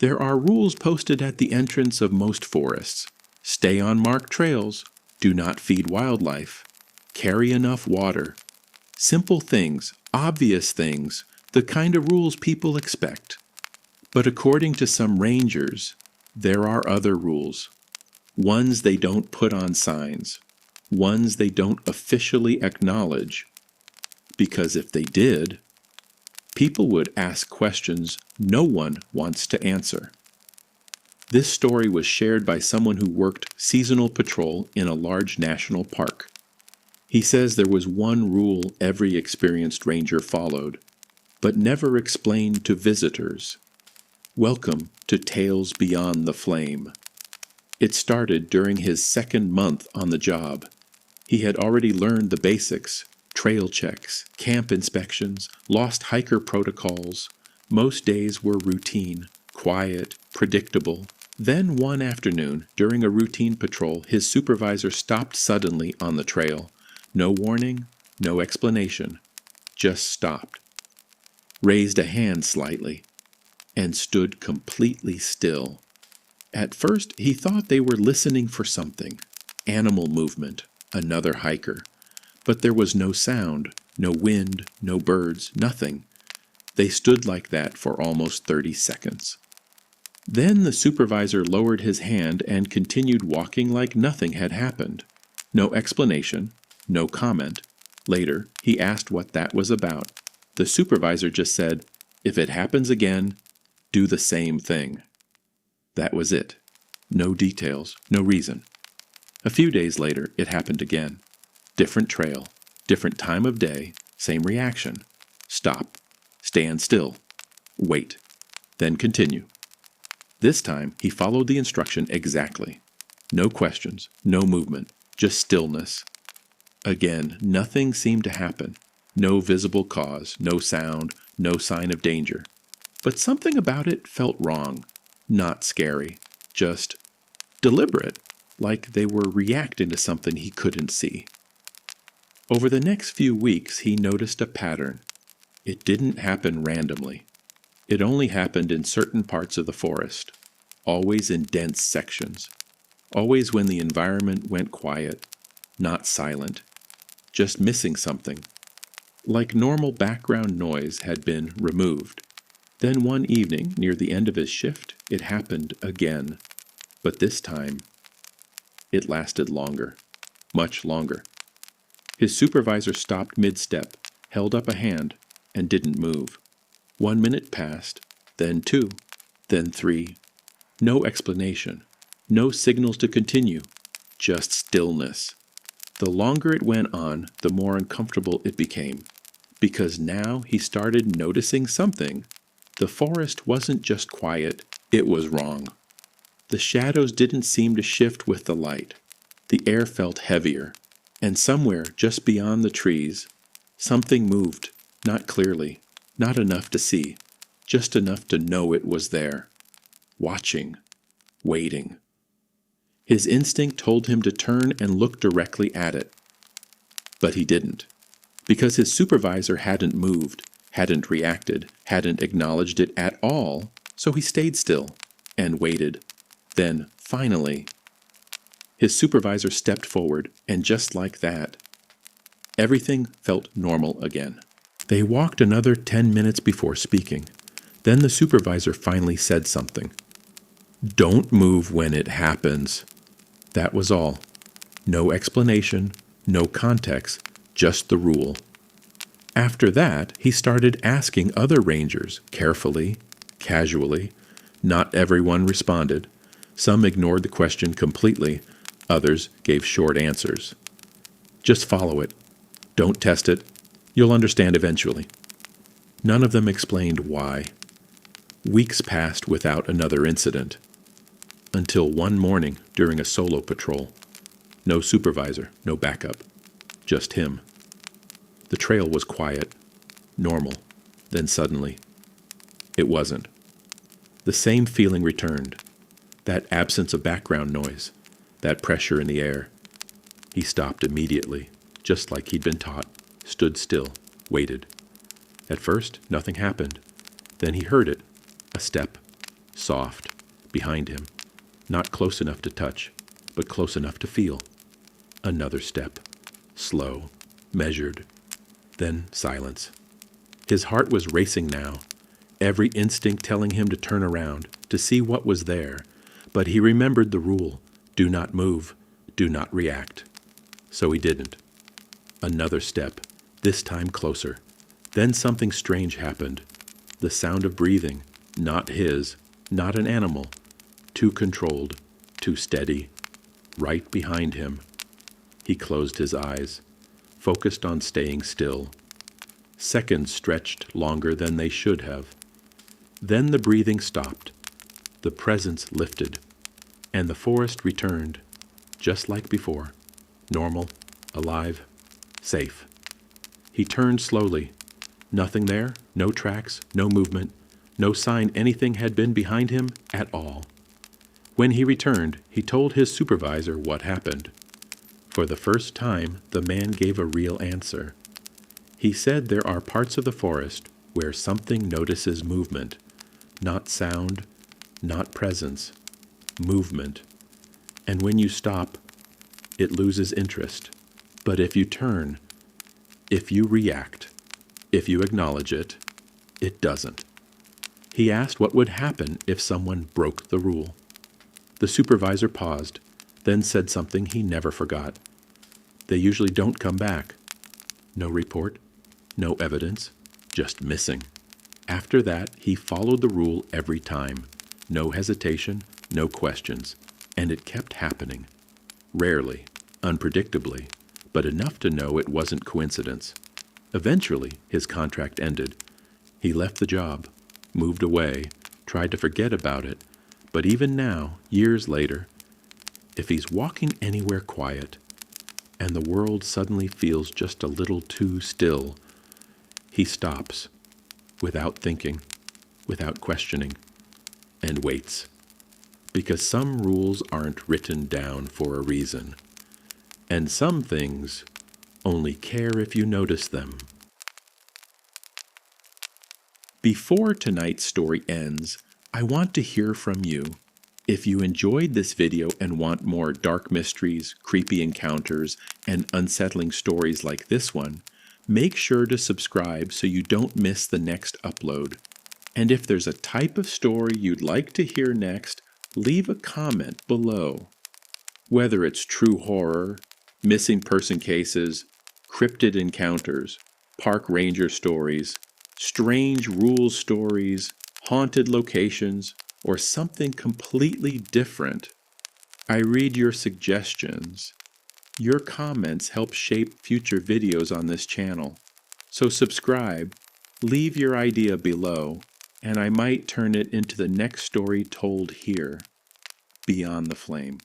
There are rules posted at the entrance of most forests. Stay on marked trails. Do not feed wildlife. Carry enough water. Simple things, obvious things, the kind of rules people expect. But according to some rangers, there are other rules. Ones they don't put on signs. Ones they don't officially acknowledge. Because if they did, people would ask questions no one wants to answer. This story was shared by someone who worked seasonal patrol in a large national park. He says there was one rule every experienced ranger followed, but never explained to visitors. Welcome to Tales Beyond the Flame. It started during his second month on the job. He had already learned the basics: trail checks, camp inspections, lost hiker protocols. Most days were routine, quiet, predictable. Then one afternoon, during a routine patrol, his supervisor stopped suddenly on the trail. No warning, no explanation, just stopped, raised a hand slightly, and stood completely still. At first, he thought they were listening for something, animal movement, another hiker. But there was no sound, no wind, no birds, nothing. They stood like that for almost 30 seconds. Then the supervisor lowered his hand and continued walking like nothing had happened. No explanation, no comment. Later, he asked what that was about. The supervisor just said, "If it happens again, do the same thing." That was it. No details, no reason. A few days later, it happened again. Different trail, different time of day, same reaction. Stop, stand still, wait, then continue. This time, he followed the instruction exactly. No questions, no movement, just stillness. Again, nothing seemed to happen. No visible cause, no sound, no sign of danger. But something about it felt wrong. Not scary, just deliberate, like they were reacting to something he couldn't see. Over the next few weeks, he noticed a pattern. It didn't happen randomly. It only happened in certain parts of the forest, always in dense sections, always when the environment went quiet, not silent, just missing something, like normal background noise had been removed. Then one evening, near the end of his shift, it happened again, but this time, it lasted longer, much longer. His supervisor stopped mid-step, held up a hand, and didn't move. 1 minute passed, then 2, then 3. No explanation, no signals to continue, just stillness. The longer it went on, the more uncomfortable it became, because now he started noticing something. The forest wasn't just quiet, it was wrong. The shadows didn't seem to shift with the light. The air felt heavier, and somewhere just beyond the trees, something moved, not clearly, not enough to see, just enough to know it was there. Watching, waiting. His instinct told him to turn and look directly at it. But he didn't, because his supervisor hadn't moved, hadn't reacted, hadn't acknowledged it at all, so he stayed still and waited. Then, finally, his supervisor stepped forward, and just like that, everything felt normal again. They walked another 10 minutes before speaking. Then the supervisor finally said something. "Don't move when it happens." That was all. No explanation, no context, just the rule. After that, he started asking other rangers, carefully, casually. Not everyone responded. Some ignored the question completely. Others gave short answers. "Just follow it. Don't test it. You'll understand eventually." None of them explained why. Weeks passed without another incident. Until one morning during a solo patrol. No supervisor, no backup. Just him. The trail was quiet, normal. Then suddenly, it wasn't. The same feeling returned. That absence of background noise. That pressure in the air. He stopped immediately, just like he'd been taught. Stood still, waited. At first, nothing happened. Then he heard it. A step. soft, behind him, not close enough to touch, but close enough to feel. Another step, slow, measured, then silence. His heart was racing now, every instinct telling him to turn around, to see what was there, but he remembered the rule, do not move, do not react. So he didn't. Another step, this time closer. Then something strange happened. The sound of breathing, not his, not an animal, too controlled, too steady, right behind him. He closed his eyes, focused on staying still. Seconds stretched longer than they should have. Then the breathing stopped, the presence lifted, and the forest returned, just like before, normal, alive, safe. He turned slowly. Nothing there, no tracks, no movement, no sign anything had been behind him at all. When he returned, he told his supervisor what happened. For the first time, the man gave a real answer. He said there are parts of the forest where something notices movement, not sound, not presence, movement. And when you stop, it loses interest. But if you turn, if you react, if you acknowledge it, it doesn't. He asked what would happen if someone broke the rule. The supervisor paused, then said something he never forgot. They usually don't come back. No report, no evidence, just missing. After that, he followed the rule every time. No hesitation, no questions. And it kept happening. Rarely, unpredictably, but enough to know it wasn't coincidence. Eventually, his contract ended. He left the job, moved away, tried to forget about it, but even now, years later, if he's walking anywhere quiet, and the world suddenly feels just a little too still, he stops, without thinking, without questioning, and waits. Because some rules aren't written down for a reason, and some things only care if you notice them. Before tonight's story ends, I want to hear from you. If you enjoyed this video and want more dark mysteries, creepy encounters, and unsettling stories like this one, make sure to subscribe so you don't miss the next upload. And if there's a type of story you'd like to hear next, leave a comment below. Whether it's true horror, missing person cases, cryptid encounters, park ranger stories, strange rules stories, haunted locations, or something completely different, I read your suggestions. Your comments help shape future videos on this channel. So subscribe, leave your idea below, and I might turn it into the next story told here, Beyond the Flame.